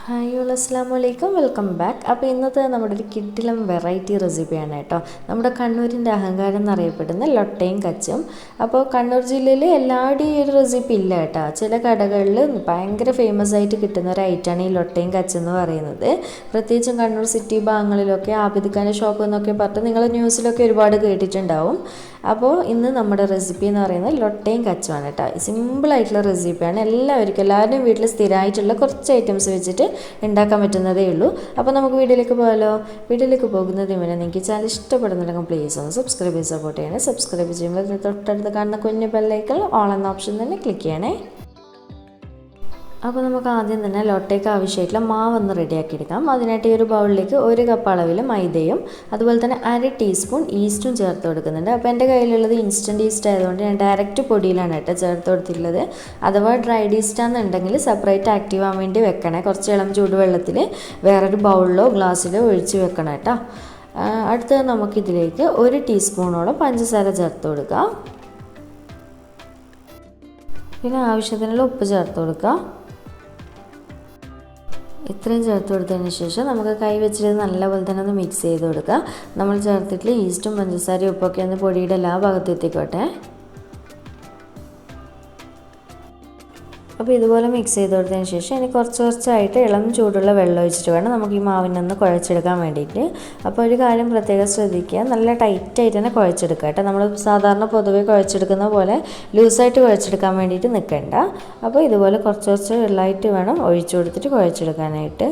Hi അസ്സലാമു അലൈക്കും, welcome back. അപ്പോൾ ഇന്നത്തെ നമ്മുടെ ഒരു കിഡിലും വെറൈറ്റി റെസിപ്പിയാണ് കേട്ടോ. നമ്മുടെ കണ്ണൂരിൻ്റെ അഹങ്കാരം എന്നറിയപ്പെടുന്ന ലൊട്ടയും കച്ചും. അപ്പോൾ കണ്ണൂർ ജില്ലയിൽ എല്ലാവരുടെയും ഈ ഒരു റെസിപ്പി ഇല്ല കേട്ടോ. ചില കടകളിൽ ഭയങ്കര ഫേമസ് ആയിട്ട് കിട്ടുന്ന ഒരു ഐറ്റമാണ് ഈ ലൊട്ടയും കച്ചും എന്ന് പറയുന്നത്. പ്രത്യേകിച്ചും കണ്ണൂർ സിറ്റി ഭാഗങ്ങളിലൊക്കെ ആബിദ്ഖാൻ്റെ ഷോപ്പ് എന്നൊക്കെ പറഞ്ഞിട്ട് നിങ്ങൾ ന്യൂസിലൊക്കെ ഒരുപാട് കേട്ടിട്ടുണ്ടാവും. അപ്പോൾ ഇന്ന് നമ്മുടെ റെസിപ്പി എന്ന് പറയുന്നത് ലൊട്ടയും കച്ചുമാണ് കേട്ടോ. സിമ്പിളായിട്ടുള്ള റെസിപ്പിയാണ്. എല്ലാവരുടെയും വീട്ടിൽ സ്ഥിരമായിട്ടുള്ള കുറച്ച് ഐറ്റംസ് വെച്ചിട്ട് ഉണ്ടാക്കാൻ പറ്റുന്നതേ ഉള്ളൂ. അപ്പോൾ നമുക്ക് വീഡിയോയിലേക്ക് പോകാമല്ലോ. വീഡിയോയിലേക്ക് പോകുന്നതിന് മുന്നേ നിങ്ങൾക്ക് ചാനൽ ഇഷ്ടപ്പെടുന്നുണ്ടെങ്കിൽ പ്ലീസ് ഒന്ന് സബ്സ്ക്രൈബ് ചെയ്ത് സപ്പോർട്ട് ചെയ്യണേ. സബ്സ്ക്രൈബ് ചെയ്യുമ്പോൾ തൊട്ടടുത്ത് കാണുന്ന കുഞ്ഞു ബെല്ലൈക്കൺ ഓൾ എന്ന ഓപ്ഷൻ തന്നെ ക്ലിക്ക് ചെയ്യണേ. അപ്പോൾ നമുക്ക് ആദ്യം തന്നെ ലൊട്ടയ്ക്ക് ആവശ്യമായിട്ടുള്ള മാവൊന്ന് റെഡിയാക്കി എടുക്കാം. അതിനായിട്ട് ഈ ഒരു ബൗളിലേക്ക് 1 കപ്പ് അളവിൽ മൈദയും അതുപോലെ തന്നെ 1/2 ടീസ്പൂൺ ഈസ്റ്റും ചേർത്ത് കൊടുക്കുന്നുണ്ട്. അപ്പോൾ എൻ്റെ കയ്യിലുള്ളത് ഇൻസ്റ്റൻറ്റ് ഈസ്റ്റ് ആയതുകൊണ്ട് ഞാൻ ഡയറക്റ്റ് പൊടിയിലാണ് കേട്ടോ ചേർത്ത് കൊടുത്തിട്ടുള്ളത്. അഥവാ ഡ്രൈഡ് ഈസ്റ്റാണെന്നുണ്ടെങ്കിൽ സെപ്പറേറ്റ് ആക്റ്റീവ് ആവാൻ വേണ്ടി വെക്കണേ. കുറച്ച് ഇളം ചൂടുവെള്ളത്തിൽ വേറൊരു ബൗളിലോ ഗ്ലാസ്സിലോ ഒഴിച്ച് വെക്കണം കേട്ടോ. അടുത്തത് നമുക്കിതിലേക്ക് 1 ടീസ്പൂണോളം പഞ്ചസാര ചേർത്ത് കൊടുക്കാം. പിന്നെ ആവശ്യത്തിനുള്ള ഉപ്പ് ചേർത്ത് കൊടുക്കുക. ഇത്രയും ചേർത്ത് കൊടുത്തതിന് ശേഷം നമുക്ക് കൈ വെച്ചിട്ട് നല്ലപോലെ തന്നെ ഒന്ന് മിക്സ് ചെയ്ത് കൊടുക്കുക. നമ്മൾ ചേർത്തിട്ടുള്ള ഈസ്റ്റും പഞ്ചസാരയും ഉപ്പൊക്കെ ഒന്ന് പൊടിയുടെ എല്ലാ ഭാഗത്തും എത്തിക്കോട്ടെ. അപ്പോൾ ഇതുപോലെ മിക്സ് ചെയ്ത് കൊടുത്തതിന് ശേഷം ഇനി കുറച്ചായിട്ട് ഇളം ചൂടുള്ള വെള്ളം ഒഴിച്ചിട്ട് വേണം നമുക്ക് ഈ മാവിനൊന്ന് കുഴച്ചെടുക്കാൻ വേണ്ടിയിട്ട്. അപ്പോൾ ഒരു കാര്യം പ്രത്യേകം ശ്രദ്ധിക്കുക, നല്ല ടൈറ്റായിട്ട് തന്നെ കുഴച്ചെടുക്കുക കേട്ടോ. നമ്മൾ സാധാരണ പൊതുവെ കുഴച്ചെടുക്കുന്ന പോലെ ലൂസായിട്ട് കുഴച്ചെടുക്കാൻ വേണ്ടിയിട്ട് നിൽക്കണ്ട. അപ്പോൾ ഇതുപോലെ കുറച്ച് വെള്ളമായിട്ട് വേണം ഒഴിച്ചു കൊടുത്തിട്ട് കുഴച്ചെടുക്കാനായിട്ട്.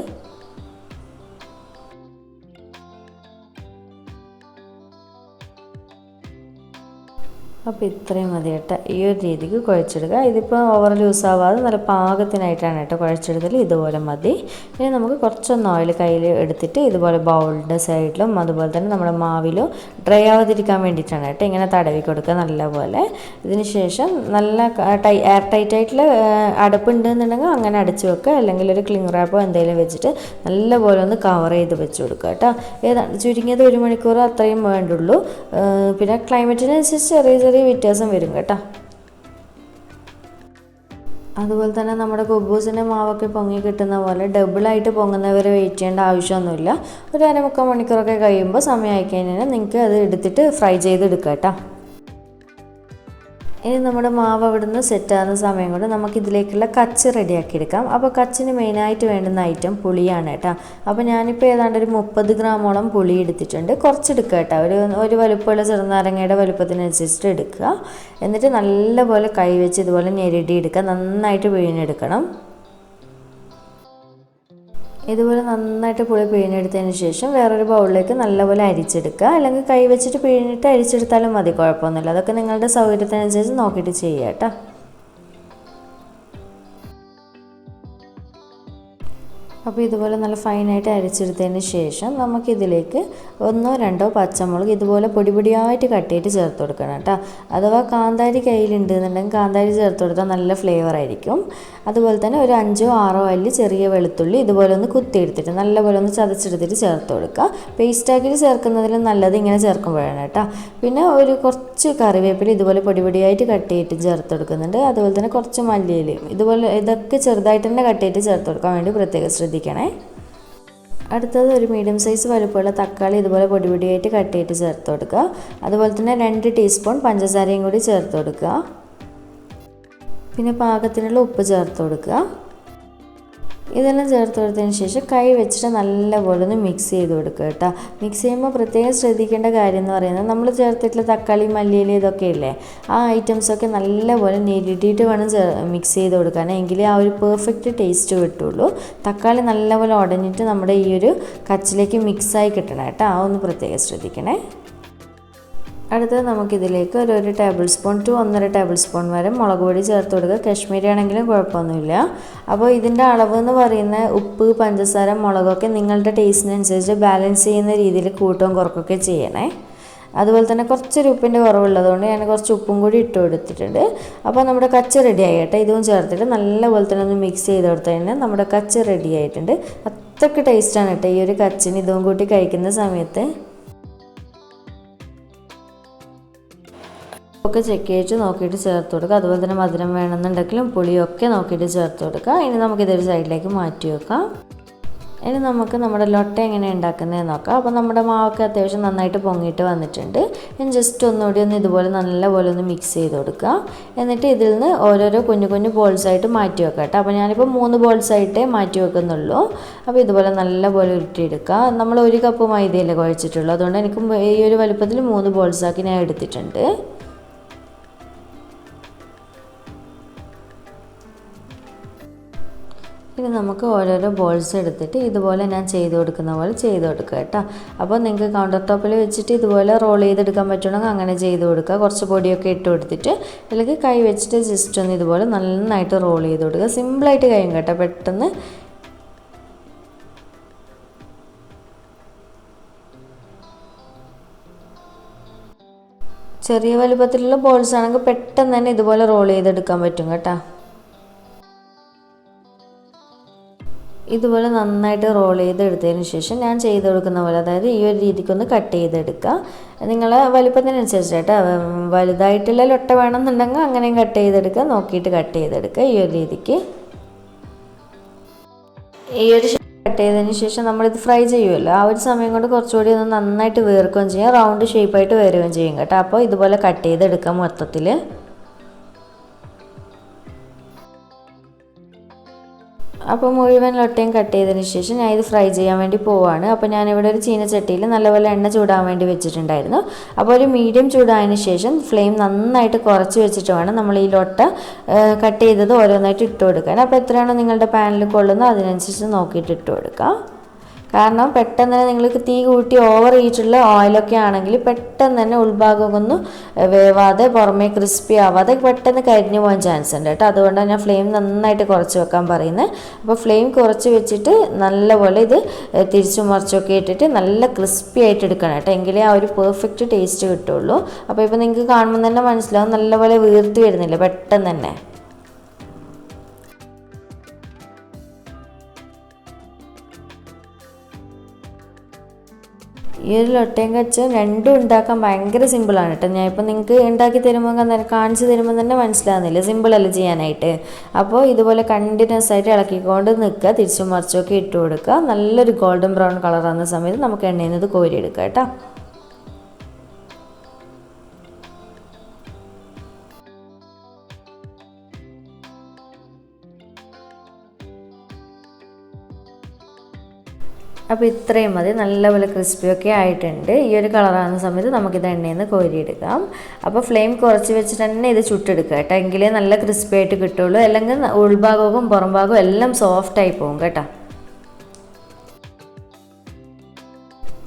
അപ്പോൾ ഇത്രയും മതി കേട്ടോ. ഈ ഒരു രീതിക്ക് കുഴച്ചെടുക്കുക. ഇതിപ്പോൾ ഓവർ ലൂസ് ആവാതെ നല്ല പാകത്തിനായിട്ടാണ് കേട്ടോ കുഴച്ചെടുക്കൽ. ഇതുപോലെ മതി. ഇനി നമുക്ക് കുറച്ചൊന്ന് ഓയിൽ കയ്യിൽ എടുത്തിട്ട് ഇതുപോലെ ബൗളിൻ്റെ സൈഡിലും അതുപോലെ തന്നെ നമ്മുടെ മാവിലും ഡ്രൈ ആവാതിരിക്കാൻ വേണ്ടിയിട്ടാണ് കേട്ടോ ഇങ്ങനെ തടവി കൊടുക്കുക നല്ലപോലെ. ഇതിന് ശേഷം നല്ല എയർ ടൈറ്റ് ആയിട്ടുള്ള അടപ്പുണ്ടെന്നുണ്ടെങ്കിൽ അങ്ങനെ അടച്ച് വെക്കുക. അല്ലെങ്കിൽ ഒരു ക്ലിംഗ് റാപ്പോ എന്തെങ്കിലും വെച്ചിട്ട് നല്ലപോലെ ഒന്ന് കവർ ചെയ്ത് വെച്ച് കൊടുക്കുക കേട്ടോ. ചുരുങ്ങിയത് 1 മണിക്കൂർ അത്രയും വേണ്ടുള്ളൂ. പിന്നെ ക്ലൈമറ്റിനനുസരിച്ച് ചെറിയ വ്യത്യാസം വരും കേട്ടോ. അതുപോലെ തന്നെ നമ്മുടെ കുബൂസിൻ്റെ മാവൊക്കെ പൊങ്ങി കിട്ടുന്ന പോലെ ഡബിളായിട്ട് പൊങ്ങുന്നവരെ വെയിറ്റ് ചെയ്യേണ്ട ആവശ്യമൊന്നുമില്ല. ഒരു 1/4 മണിക്കൂറൊക്കെ കഴിയുമ്പോൾ സമയമായി കഴിഞ്ഞാൽ നിങ്ങൾക്ക് അത് എടുത്തിട്ട് ഫ്രൈ ചെയ്തെടുക്കാം കേട്ടോ. ഇനി നമ്മുടെ മാവ് അവിടുന്ന് സെറ്റാകുന്ന സമയം കൊണ്ട് നമുക്കിതിലേക്കുള്ള കച്ച് റെഡിയാക്കി എടുക്കാം. അപ്പോൾ കച്ചിന് മെയിനായിട്ട് വേണ്ടുന്ന ഐറ്റം പുളിയാണ് കേട്ടോ. അപ്പോൾ ഞാനിപ്പോൾ ഏതാണ്ട് ഒരു 30 ഗ്രാമോളം പുളി എടുത്തിട്ടുണ്ട്. കുറച്ചെടുക്കുക കേട്ടോ. ഒരു വലുപ്പമുള്ള ചെറുനാരങ്ങയുടെ വലുപ്പത്തിനനുസരിച്ചിട്ട് എടുക്കുക. എന്നിട്ട് നല്ലപോലെ കൈ വെച്ച് ഇതുപോലെ ഞെരടി എടുക്കുക. നന്നായിട്ട് പിഴിഞ്ഞെടുക്കണം. ഇതുപോലെ നന്നായിട്ട് പുളി പിഴിഞ്ഞെടുത്തതിന് ശേഷം വേറൊരു ബൗളിലേക്ക് നല്ലപോലെ അരിച്ചെടുക്കുക. അല്ലെങ്കിൽ കൈ വെച്ചിട്ട് പിഴിഞ്ഞിട്ട് അരിച്ചെടുത്താലും മതി, കുഴപ്പമൊന്നുമില്ല. അതൊക്കെ നിങ്ങളുടെ സൗകര്യത്തിനനുസരിച്ച് നോക്കിയിട്ട് ചെയ്യുക കേട്ടോ. അപ്പോൾ ഇതുപോലെ നല്ല ഫൈനായിട്ട് അരച്ചെടുത്തതിന് ശേഷം നമുക്കിതിലേക്ക് 1-2 പച്ചമുളക് ഇതുപോലെ പൊടിയായിട്ട് കട്ട് ചെയ്തിട്ട് ചേർത്ത് കൊടുക്കണം കേട്ടോ. അഥവാ കാന്താരി കയ്യിലുണ്ടെന്നുണ്ടെങ്കിൽ കാന്താരി ചേർത്ത് കൊടുത്താൽ നല്ല ഫ്ലേവർ ആയിരിക്കും. അതുപോലെ തന്നെ ഒരു 5-6 അല്ലി ചെറിയ വെളുത്തുള്ളി ഇതുപോലെ ഒന്ന് കുത്തിയെടുത്തിട്ട് നല്ലപോലെ ഒന്ന് ചതച്ചെടുത്തിട്ട് ചേർത്ത് കൊടുക്കുക. പേസ്റ്റാക്കിയിട്ട് ചേർക്കുന്നതിലും നല്ലത് ഇങ്ങനെ ചേർക്കുമ്പോഴാണ് കേട്ടോ. പിന്നെ കുറച്ച് കറിവേപ്പില ഇതുപോലെ പൊടിയായിട്ട് കട്ട് ചെയ്തിട്ട് ചേർത്ത് കൊടുക്കുന്നുണ്ട്. അതുപോലെ തന്നെ കുറച്ച് മല്ലിയിലയും ഇതുപോലെ ഇതൊക്കെ ചെറുതായിട്ട് തന്നെ കട്ട് ചെയ്തിട്ട് ചേർത്ത് കൊടുക്കാൻ വേണ്ടി പ്രത്യേകം ശ്രദ്ധിക്കണേ. അടുത്തത് ഒരു മീഡിയം സൈസ് വലുപ്പമുള്ള തക്കാളി ഇതുപോലെ പൊടിയായിട്ട് കട്ട് ചെയ്തിട്ട് ചേർത്ത് കൊടുക്കുക. അതുപോലെ തന്നെ 2 ടീസ്പൂൺ പഞ്ചസാരയും കൂടി ചേർത്ത് കൊടുക്കുക. പിന്നെ പാകത്തിനുള്ള ഉപ്പ് ചേർത്ത് കൊടുക്കുക. ഇതെല്ലാം ചേർത്ത് കൊടുത്തതിന് ശേഷം കൈ വെച്ചിട്ട് നല്ലപോലെ ഒന്ന് മിക്സ് ചെയ്ത് കൊടുക്കുക കേട്ടോ. മിക്സ് ചെയ്യുമ്പോൾ പ്രത്യേകം ശ്രദ്ധിക്കേണ്ട കാര്യം എന്ന് പറയുന്നത് നമ്മൾ ചേർത്തിട്ടുള്ള തക്കാളി മല്ലിയില ഇതൊക്കെ ഇല്ലേ, ആ ഐറ്റംസൊക്കെ നല്ലപോലെ ഞെരിട്ടിയിട്ട് വേണം മിക്സ് ചെയ്ത് കൊടുക്കാൻ. എങ്കിലേ ആ ഒരു പെർഫെക്റ്റ് ടേസ്റ്റ് കിട്ടുള്ളൂ. തക്കാളി നല്ലപോലെ ഉടഞ്ഞിട്ട് നമ്മുടെ ഈ ഒരു കച്ചിലേക്ക് മിക്സായി കിട്ടണം കേട്ടോ. ആ ഒന്ന് പ്രത്യേകം ശ്രദ്ധിക്കണേ. അടുത്തത് നമുക്കിതിലേക്ക് ഒരു 1 tablespoon to 1.5 tablespoon വരെ മുളക് പൊടി ചേർത്ത് കൊടുക്കുക. കാശ്മീരി ആണെങ്കിലും കുഴപ്പമൊന്നുമില്ല. അപ്പോൾ ഇതിൻ്റെ അളവ് എന്ന് പറയുന്ന ഉപ്പ്, പഞ്ചസാര, മുളകൊക്കെ നിങ്ങളുടെ ടേസ്റ്റിനനുസരിച്ച് ബാലൻസ് ചെയ്യുന്ന രീതിയിൽ കൂട്ടവും കുറക്കൊക്കെ ചെയ്യണേ. അതുപോലെ തന്നെ കുറച്ചൊരു ഉപ്പിൻ്റെ കുറവുള്ളതുകൊണ്ട് ഞാൻ കുറച്ച് ഉപ്പും കൂടി ഇട്ട് കൊടുത്തിട്ടുണ്ട്. അപ്പോൾ നമ്മുടെ കച്ച് റെഡി ആയി കേട്ടോ. ഇതും ചേർത്തിട്ട് നല്ലപോലെ തന്നെ ഒന്ന് മിക്സ് ചെയ്ത് കൊടുത്തു കഴിഞ്ഞാൽ നമ്മുടെ കച്ച് റെഡി ആയിട്ടുണ്ട്. അത്രയ്ക്ക് ടേസ്റ്റാണ് കേട്ടോ ഈ ഒരു കച്ചിന് ഇതും കൂട്ടി കഴിക്കുന്ന സമയത്ത്. ഒക്കെ ചെക്ക് ചെയ്തിട്ട് നോക്കിയിട്ട് ചേർത്ത് കൊടുക്കുക. അതുപോലെ തന്നെ മധുരം വേണമെന്നുണ്ടെങ്കിലും പുളിയൊക്കെ നോക്കിയിട്ട് ചേർത്ത് കൊടുക്കുക. ഇനി നമുക്കിതൊരു സൈഡിലേക്ക് മാറ്റി വെക്കാം. ഇനി നമുക്ക് നമ്മുടെ ലൊട്ട എങ്ങനെ ഉണ്ടാക്കുന്നതെന്ന് നോക്കാം. അപ്പോൾ നമ്മുടെ മാവൊക്കെ അത്യാവശ്യം നന്നായിട്ട് പൊങ്ങിയിട്ട് വന്നിട്ടുണ്ട്. ഇനി ജസ്റ്റ് ഒന്നുകൂടി ഇതുപോലെ നല്ലപോലെ ഒന്ന് മിക്സ് ചെയ്ത് കൊടുക്കുക. എന്നിട്ട് ഇതിൽ നിന്ന് ഓരോരോ കുഞ്ഞു കുഞ്ഞു ബോൾസായിട്ട് മാറ്റി വെക്കാം കേട്ടോ. അപ്പോൾ ഞാനിപ്പോൾ 3 ബോൾസായിട്ടേ മാറ്റി വെക്കുന്നുള്ളൂ. അപ്പോൾ ഇതുപോലെ നല്ലപോലെ ഉരുട്ടിയെടുക്കുക. നമ്മൾ 1 കപ്പ് മൈദയല്ലേ കുഴച്ചിട്ടുള്ളൂ, അതുകൊണ്ട് എനിക്ക് ഈ ഒരു വലുപ്പത്തിൽ 3 ബോൾസാക്കി ഞാൻ എടുത്തിട്ടുണ്ട്. ഇനി നമുക്ക് ഓരോരോ ബോൾസ് എടുത്തിട്ട് ഇതുപോലെ ഞാൻ ചെയ്ത് കൊടുക്കുന്ന പോലെ ചെയ്ത് കൊടുക്കുക കേട്ടോ. അപ്പോൾ നിങ്ങൾക്ക് കൗണ്ടർ ടോപ്പിൽ വെച്ചിട്ട് ഇതുപോലെ റോൾ ചെയ്തെടുക്കാൻ പറ്റുകയാണെങ്കിൽ അങ്ങനെ ചെയ്ത് കൊടുക്കുക. കുറച്ച് പൊടിയൊക്കെ ഇട്ട് കൊടുത്തിട്ട് അല്ലെങ്കിൽ കൈ വെച്ചിട്ട് ജസ്റ്റ് ഒന്ന് ഇതുപോലെ നന്നായിട്ട് റോൾ ചെയ്ത് കൊടുക്കുക. സിമ്പിളായിട്ട് കഴിയും കേട്ടോ, പെട്ടെന്ന്. ചെറിയ വലുപ്പത്തിലുള്ള ബോൾസ് ആണെങ്കിൽ പെട്ടെന്ന് തന്നെ ഇതുപോലെ റോൾ ചെയ്തെടുക്കാൻ പറ്റും കേട്ടോ. ഇതുപോലെ നന്നായിട്ട് റോൾ ചെയ്തെടുത്തതിന് ശേഷം ഞാൻ ചെയ്ത് കൊടുക്കുന്ന പോലെ, അതായത് ഈ ഒരു രീതിക്കൊന്ന് കട്ട് ചെയ്തെടുക്കുക. നിങ്ങളെ വലുപ്പത്തിനനുസരിച്ച് കേട്ടോ. വലുതായിട്ടുള്ള ലൊട്ട വേണമെന്നുണ്ടെങ്കിൽ അങ്ങനെയും കട്ട് ചെയ്തെടുക്കുക, നോക്കിയിട്ട് കട്ട് ചെയ്തെടുക്കുക ഈ ഒരു രീതിക്ക്. ഈ ഒരു കട്ട് ചെയ്തതിന് ശേഷം നമ്മളിത് ഫ്രൈ ചെയ്യുമല്ലോ, ആ ഒരു സമയം കൊണ്ട് കുറച്ചുകൂടി ഒന്ന് നന്നായിട്ട് വേർക്കുകയും ചെയ്യാം, റൗണ്ട് ഷേപ്പായിട്ട് വരികയും ചെയ്യും കേട്ടോ. അപ്പോൾ ഇതുപോലെ കട്ട് ചെയ്തെടുക്കാം മൊത്തത്തിൽ. അപ്പോൾ മുഴുവൻ ലൊട്ടയും കട്ട് ചെയ്തതിന് ശേഷം ഞാൻ ഇത് ഫ്രൈ ചെയ്യാൻ വേണ്ടി പോവാണ്. അപ്പോൾ ഞാനിവിടെ ഒരു ചീനച്ചട്ടിയിൽ നല്ലപോലെ എണ്ണ ചൂടാൻ വേണ്ടി വെച്ചിട്ടുണ്ടായിരുന്നു. അപ്പോൾ ഒരു മീഡിയം ചൂടായതിന് ശേഷം ഫ്ലെയിം നന്നായിട്ട് കുറച്ച് വെച്ചിട്ട് വേണം നമ്മൾ ഈ ലൊട്ട കട്ട് ചെയ്തത് ഓരോന്നായിട്ട് ഇട്ട് കൊടുക്കാൻ. അപ്പോൾ എത്രയാണോ നിങ്ങളുടെ പാനിൽ കൊള്ളുന്നത് അതിനനുസരിച്ച് നോക്കിയിട്ട് ഇട്ട് കൊടുക്കാം. കാരണം പെട്ടെന്ന് തന്നെ നിങ്ങൾക്ക് തീ കൂട്ടി ഓവർ ഹീറ്റുള്ള ഓയിലൊക്കെ ആണെങ്കിൽ പെട്ടെന്ന് തന്നെ ഉൾഭാഗമൊന്നും വേവാതെ പുറമേ ക്രിസ്പി ആവാതെ പെട്ടെന്ന് കരിഞ്ഞു പോകാൻ ചാൻസ് ഉണ്ട് കേട്ടോ. അതുകൊണ്ടാണ് ഞാൻ ഫ്ലെയിം നന്നായിട്ട് കുറച്ച് വെക്കാൻ പറയുന്നത്. അപ്പോൾ ഫ്ലെയിം കുറച്ച് വെച്ചിട്ട് നല്ലപോലെ ഇത് തിരിച്ചും മറിച്ചൊക്കെ ഇട്ടിട്ട് നല്ല ക്രിസ്പി ആയിട്ട് എടുക്കണം കേട്ടോ, എങ്കിലേ ആ ഒരു പെർഫെക്റ്റ് ടേസ്റ്റ് കിട്ടുള്ളൂ. അപ്പോൾ ഇപ്പോൾ നിങ്ങൾക്ക് കാണുമ്പോൾ തന്നെ മനസ്സിലാവും നല്ലപോലെ വീർത്ത് വരുന്നില്ല പെട്ടെന്ന് തന്നെ. ഈ ഒരു ലൊട്ടയും കച്ചും രണ്ടും ഉണ്ടാക്കാൻ ഭയങ്കര സിമ്പിളാണ് കേട്ടോ. ഞാനിപ്പോൾ നിങ്ങൾക്ക് ഉണ്ടാക്കി തരുമ്പോൾ കാണിച്ച് തരുമ്പോൾ തന്നെ മനസ്സിലാകുന്നില്ല, സിമ്പിളല്ല ചെയ്യാനായിട്ട്. അപ്പോൾ ഇതുപോലെ കണ്ടിന്യൂസ് ആയിട്ട് ഇളക്കിക്കൊണ്ട് നിൽക്കുക, തിരിച്ചും മറിച്ചൊക്കെ ഇട്ട് കൊടുക്കുക. നല്ലൊരു ഗോൾഡൻ ബ്രൗൺ കളറാകുന്ന സമയത്ത് നമുക്ക് എണ്ണയിൽ നിന്ന് കോരിയെടുക്കാം കേട്ടോ. അപ്പോൾ ഇത്രയും മതി, നല്ലപോലെ ക്രിസ്പിയൊക്കെ ആയിട്ടുണ്ട്. ഈ ഒരു കളറാകുന്ന സമയത്ത് നമുക്കിത് എണ്ണയിൽ നിന്ന് കോരിയെടുക്കാം. അപ്പോൾ ഫ്ലെയിം കുറച്ച് വെച്ചിട്ട് തന്നെ ഇത് ചുട്ടെടുക്കുക കേട്ടോ, എങ്കിലേ നല്ല ക്രിസ്പി ആയിട്ട് കിട്ടുള്ളൂ. അല്ലെങ്കിൽ ഉൾഭാഗവും പുറം ഭാഗവും എല്ലാം സോഫ്റ്റായി പോകും കേട്ടോ.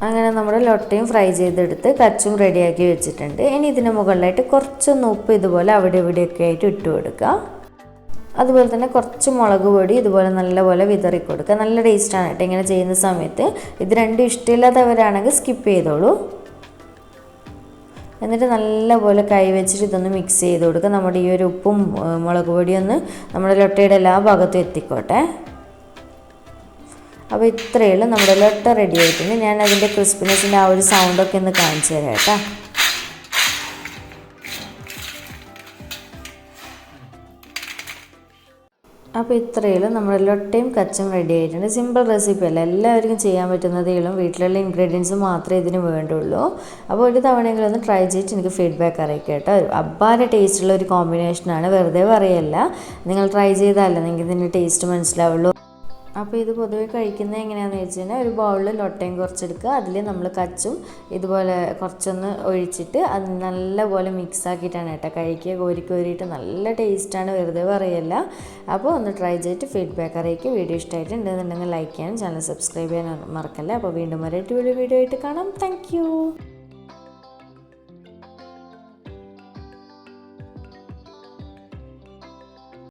അങ്ങനെ നമ്മുടെ ലൊട്ടയും ഫ്രൈ ചെയ്തെടുത്ത് കച്ചും റെഡിയാക്കി വെച്ചിട്ടുണ്ട്. ഇനി ഇതിന് മുകളിലായിട്ട് കുറച്ചൊന്ന് ഉപ്പ് ഇതുപോലെ അവിടെ ഇവിടെയൊക്കെ ആയിട്ട് ഇട്ട് കൊടുക്കുക. അതുപോലെ തന്നെ കുറച്ച് മുളക് പൊടി ഇതുപോലെ നല്ലപോലെ വിതറി കൊടുക്കുക. നല്ല ടേസ്റ്റാണ് കേട്ടോ ഇങ്ങനെ ചെയ്യുന്ന സമയത്ത്. ഇത് രണ്ടും ഇഷ്ടമില്ലാത്തവരാണെങ്കിൽ സ്കിപ്പ് ചെയ്തോളൂ. എന്നിട്ട് നല്ലപോലെ കൈ വെച്ചിട്ട് ഇതൊന്ന് മിക്സ് ചെയ്ത് കൊടുക്കുക. നമ്മുടെ ഈ ഒരു ഉപ്പും മുളക് പൊടിയൊന്ന് നമ്മുടെ ലൊട്ടയുടെ എല്ലാ ഭാഗത്തും എത്തിക്കോട്ടെ. അപ്പോൾ ഇത്രയേ ഉള്ളൂ, നമ്മുടെ ലൊട്ട റെഡി ആയിട്ടുണ്ട്. ഞാൻ അതിൻ്റെ ക്രിസ്പിനെസ്സിൻ്റെ ആ ഒരു സൗണ്ടൊക്കെ ഒന്ന് കാണിച്ചു തരാം കേട്ടോ. അപ്പോൾ ഇത്രയും നമ്മുടെ ലൊട്ടയും കച്ചും റെഡി ആയിട്ടുണ്ട്. സിമ്പിൾ റെസിപ്പി അല്ല, എല്ലാവർക്കും ചെയ്യാൻ പറ്റുന്നതേയും വീട്ടിലുള്ള ഇൻഗ്രീഡിയൻസ് മാത്രമേ ഇതിന് വേണ്ടുള്ളൂ. അപ്പോൾ ഒരു തവണയെങ്കിലും ഒന്ന് ട്രൈ ചെയ്തിട്ട് എനിക്ക് ഫീഡ്ബാക്ക് അറിയിക്കുക കേട്ടോ. അപാര ടേസ്റ്റുള്ള ഒരു കോമ്പിനേഷനാണ്, വെറുതെ പറയല്ല. നിങ്ങൾ ട്രൈ ചെയ്താലേ നിങ്ങൾക്ക് ഇതിൻ്റെ ടേസ്റ്റ് മനസ്സിലാവുള്ളൂ. അപ്പോൾ ഇത് പൊതുവെ കഴിക്കുന്നത് എങ്ങനെയാണെന്ന് വെച്ച് കഴിഞ്ഞാൽ ഒരു ബൗളിൽ ലൊട്ടയും കുറച്ചെടുക്കുക, അതിൽ നമ്മൾ കച്ചും ഇതുപോലെ കുറച്ചൊന്ന് ഒഴിച്ചിട്ട് അത് നല്ലപോലെ മിക്സ് ആക്കിയിട്ടാണ് കേട്ടോ കഴിക്കുക. കോരിയിട്ട് നല്ല ടേസ്റ്റാണ്, വെറുതെ പറയല്ല. അപ്പോൾ ഒന്ന് ട്രൈ ചെയ്തിട്ട് ഫീഡ്ബാക്ക് അറിയിക്കുക. വീഡിയോ ഇഷ്ടമായിട്ടുണ്ടെന്നുണ്ടെങ്കിൽ ലൈക്ക് ചെയ്യാനും ചാനൽ സബ്സ്ക്രൈബ് ചെയ്യാൻ മറക്കല്ല. അപ്പോൾ വീണ്ടും ഒരു അടിപൊളി വീഡിയോ ആയിട്ട് കാണാം. താങ്ക്